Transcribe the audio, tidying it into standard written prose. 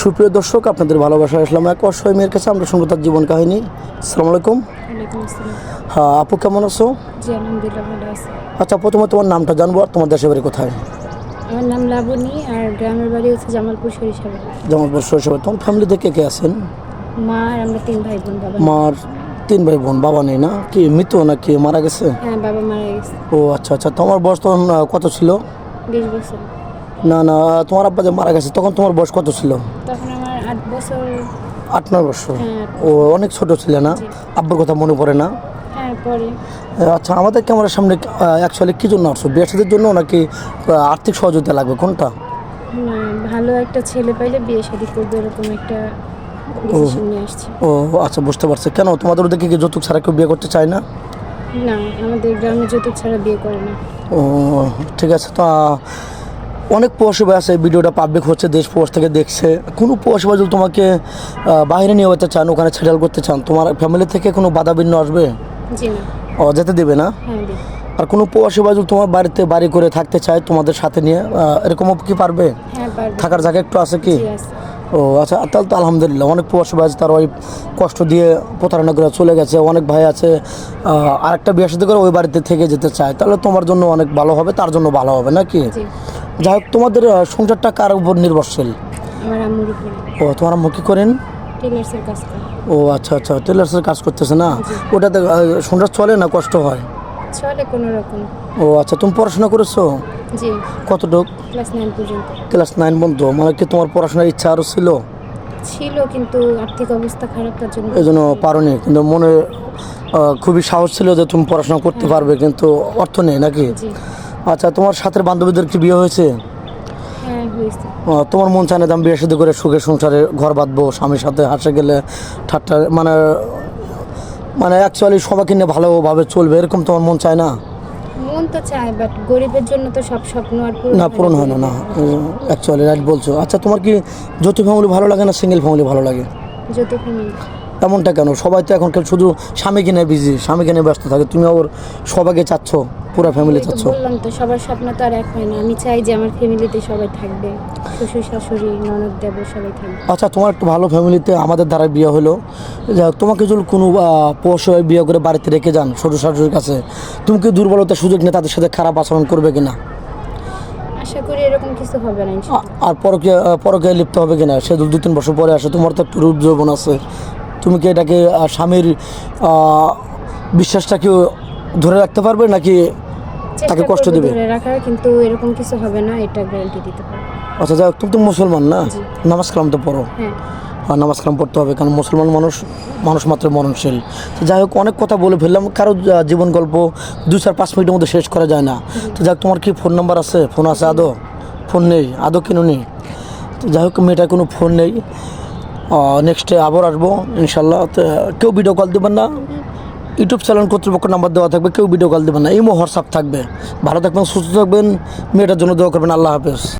সুপ্রিয় দর্শক, আপনাদের ভালোবাসা আসলাম এক অসহায় মেয়ের কাছে। আমরা শুনবো তার জীবন কাহিনী। আসসালামু আলাইকুম। ওয়ালাইকুম আসসালাম। হ্যাঁ আপু, কেমন আছো? জি আলহামদুলিল্লাহ ভালো আছি। আচ্ছা, প্রথমে তোমার নামটা জানবো আর তোমার দেশের বাড়ি কোথায়? আমার নাম লাবণী আর গ্রামের বাড়ি হচ্ছে জামালপুর সরিষাবাড়ি। জামালপুর সরিষাবাড়ি। তোমার ফ্যামিলিতে কে কে আছেন? মা আর আমরা 3 ভাই বোন। বাবা মার 3 ভাই বোন, বাবা নেই না? কি মৃত নাকি মারা গেছে? হ্যাঁ, বাবা মারা গেছে। ও আচ্ছা আচ্ছা। তোমার বয়স তখন কত ছিল? 20 বছর। না না, তোমার আব্বা যে মারা গেছে তখন তোমার বয়স কত ছিল? তখন আমার 8 বছর। 8-9 বছর। হ্যাঁ। ও অনেক ছোট ছিল না? জি। আব্বার কথা মনে পড়ে না? হ্যাঁ পরে। আচ্ছা, আমাদের ক্যামেরার সামনে অ্যাকচুয়ালি কী জন্য আসছো? বিয়ে শাদীর জন্য নাকি আর্থিক সহযোগিতা লাগবে, কোনটা? না, ভালো একটা ছেলে পাইলে বিয়ে শাদী করবো এরকম একটা ডিসিশন নিয়ে আসছি। ও আচ্ছা, বুঝতে পারছি। কেন তোমাদের ওদিকে কি যৌতুক ছাড়া কেউ বিয়ে করতে চায় না? না, আমাদের গ্রামে যৌতুক ছাড়া বিয়ে করে না। ও ঠিক আছে। তো অনেক প্রবাসী ভাই আছে, ভিডিওটা পাবলিক হচ্ছে, দেশ প্রবাস থেকে দেখছে। কোনো প্রবাসী ভাই যদি তোমাকে বাইরে নিয়ে যেতে চান, ওখানে সেটেল করতে চান, তোমার ফ্যামিলি থেকে কোনো বাধা বিঘ্ন আসবে? জি না। ও যেতে দেবে না? হ্যাঁ দিই। আর কোনো প্রবাসী ভাই যদি তোমার বাড়িতে বাড়ি করে থাকতে চায় তোমাদের সাথে নিয়ে, এরকমও কি পারবে? হ্যাঁ পারবো। থাকার জায়গা একটু আছে কি? জি আছে। ও আচ্ছা, তাহলে তো আলহামদুলিল্লাহ। অনেক প্রবাসী ভাই আছে, তার ওই কষ্ট দিয়ে প্রতারণা করে চলে গেছে। অনেক ভাই আছে আরেকটা বিয়ে সাথে করে ওই বাড়িতে থেকে যেতে চায়, তাহলে তোমার জন্য অনেক ভালো হবে, তার জন্য ভালো হবে নাকি? জি। যাই হোক, তোমাদের সংসারটা কার উপর নির্ভরশীল? আমার আম্মুর উপরে। ও তোমার আম্মু কি করেন? টেলার্সের কাজ করে। ও আচ্ছা আচ্ছা, টেলার্সের কাজ করতেছে না? জি। ওটাতে সংসার চলে না কষ্ট হয়? চলে কোনো রকম। ও আচ্ছা, তুমি পড়াশোনা করেছো জি। কতটুক? ক্লাস 9 পর্যন্ত। ক্লাস 9 পর্যন্ত। মানে কি তোমার পড়াশোনার ইচ্ছা আরও ছিল? ছিল কিন্তু আর্থিক অবস্থা খারাপ, তার জন্য এই জন্য পারোনি, কিন্তু মনে খুবই সাহস ছিল যে তুমি পড়াশোনা করতে পারবে, কিন্তু অর্থ নেই নাকি? জি। আচ্ছা, তোমার সাথে বান্ধবীদের কি বিয়ে হয়েছে? হ্যাঁ হয়েছে। তোমার মন চায় না যে আমি বিয়ে শাদী করে সুখে সংসারে ঘর বাঁধবো, স্বামীর সাথে হাসে গেলে ঠাট্টা, মানে মানে অ্যাকচুয়ালি সবাইকে নিয়ে ভালোভাবে চলবে, এরকম তোমার মন চায় না? মন তো চায়, বাট গরিবের জন্য তো সব স্বপ্ন আর না, পূরণ হয় না। না, অ্যাকচুয়ালি রাইট বলছো। আচ্ছা, তোমার কি যৌথ ফ্যামিলি ভালো লাগে না সিঙ্গেল ফ্যামিলি ভালো লাগে? যত ফ্যামিলি। এমনটা কেন? সবাই তো এখন শুধু স্বামীকে নিয়ে বিজি, স্বামীকে নিয়ে ব্যস্ত থাকে, তুমি আবার সবাইকে চাচ্ছ, পুরো ফ্যামিলি চাচ্ছ। বললাম তো সবার স্বপ্ন তো আর এক হয় না। আমি চাই যে আমার ফ্যামিলিতে সবাই থাকবে, শ্বশুর শাশুড়ি ননদ দেবর সবাই থাকবে। আচ্ছা, তোমার একটু ভালো ফ্যামিলিতে আমাদের দ্বারা বিয়ে হলো, যাই হোক, তোমাকে যদি কোনো পৌষয় বিয়ে করে বাড়িতে রেখে যান শ্বশুর শাশুড়ির কাছে, তুমি কি দুর্বলতার সুযোগ নিয়ে তাদের সাথে খারাপ আচরণ করবে কিনা? আশা করি এরকম কিছু হবে না ইনশাআল্লাহ। আর পরকে লিপ্ত হবে কিনা? সে 2-3 বছর পরে আসে, তোমার তো একটু রূপ যৌবন আছে, তুমি কি এটাকে স্বামীর বিশ্বাসটা কি ধরে রাখতে পারবে নাকি তাকে চেষ্টা কষ্ট করবো দিবে? ধরে রাখার, কিন্তু এরকম কিছু হবে না এটা গ্যারান্টি দিতে পারবো। আচ্ছা, যাই হোক, তুমি তো মুসলমান না? জি। নামাজ কালাম তো পড়ো? হ্যাঁ। আর নামাজ কালাম পড়তে হবে, কারণ মুসলমান মানুষ মাত্র মরণশীল। তো যাই হোক, অনেক কথা বলে ফেললাম, কারো জীবন গল্প 2-4-5 মিনিটের মধ্যে শেষ করা যায় না। তো যাই হোক, তোমার কি ফোন নাম্বার আছে? ফোন আছে আদৌ? ফোন নেই আদৌ, কেন নেই? তো যাই হোক, মেয়েটার কোনো ফোন নেই। নেক্সটে আবার আসবো ইনশাল্লাহ। তো কেউ ভিডিও কল দেবেন না, ইউটিউব চ্যানেল কর্তৃপক্ষ নাম্বার দেওয়া থাকবে, কেউ ভিডিও কল দেবেন না, ইমো হোয়াটসঅ্যাপ থাকবে। ভালো থাকবেন, সুস্থ থাকবেন, মেয়েটার জন্য দোয়া করবেন। আল্লাহ হাফেজ।